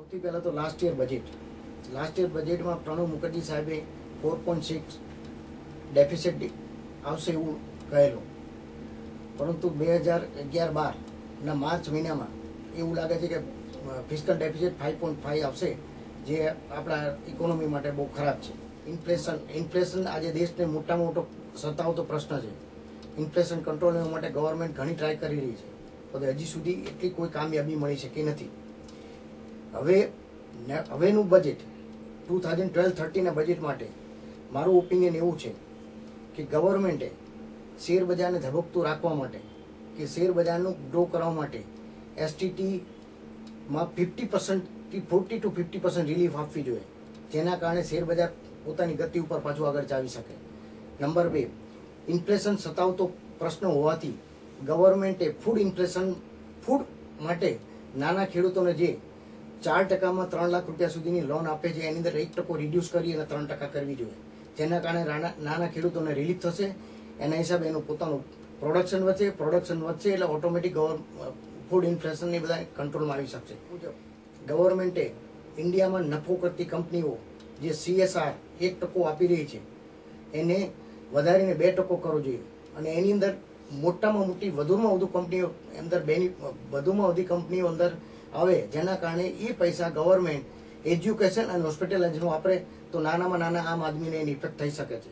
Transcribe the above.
સૌથી પહેલા તો લાસ્ટ યર બજેટમાં પ્રણવ મુખર્જી સાહેબે 4.6 ડેફિસિટ આવશે એવું કહેલું, પરંતુ 2011-12ના માર્ચ મહિનામાં એવું લાગે છે કે ફિસ્કલ ડેફિસિટ 5.5 આવશે, જે આપણા ઇકોનોમી માટે બહુ ખરાબ છે. ઇન્ફ્લેશન આજે દેશને મોટામાં મોટો સતાવતો પ્રશ્ન છે. ઇન્ફ્લેશન કંટ્રોલ કરવા માટે ગવર્મેન્ટ ઘણી ટ્રાય કરી રહી છે, પણ હજી સુધી એટલી કોઈ કામયાબી મળી શકી નથી. હવેનું બજેટ 2012-13ના બજેટ માટે મારું ઓપિનિયન એવું છે કે ગવર્મેન્ટે શેર બજારને ધબકતું રાખવા માટે કે શેર બજારનું ગ્રો કરવા માટે STTમાં 50%થી 40 to 50% રિલીફ આપવી જોઈએ, જેના કારણે શેર બજાર પોતાની ગતિ ઉપર પાછું આગળ ચાલી શકે. નંબર 2, ઇન્ફ્લેશન સતાવતો પ્રશ્ન હોવાથી ગવર્મેન્ટે ફૂડ માટે નાના ખેડૂતોને જે 4%માં 3 લાખ રૂપિયા સુધીની લોન આપે છે, એની અંદર 1% રિડ્યુસ કરી અને 3% કરવી જોઈએ, જેના કારણે નાના ખેડૂતોને રિલીફ થશે. એના હિસાબે એનું પોતાનું પ્રોડક્શન વધશે એટલે ઓટોમેટિક ફૂડ ઇન્ફ્લેશન એ બધા કંટ્રોલમાં આવી શકશે. ગવર્મેન્ટે ઇન્ડિયામાં નફો કરતી કંપનીઓ જે CSR 1% આપી રહી છે એને વધારીને 2% કરવો જોઈએ, અને એની અંદર મોટામાં મોટી વધુમાં વધુ કંપનીઓ અંદર આવે, જેના કારણે એ પૈસા ગવર્મેન્ટ એજ્યુકેશન અને હોસ્પિટલાઇઝેશનમાં વાપરે તો નાનામાં નાના આમ આદમીને એની ઇફેક્ટ થઈ શકે છે.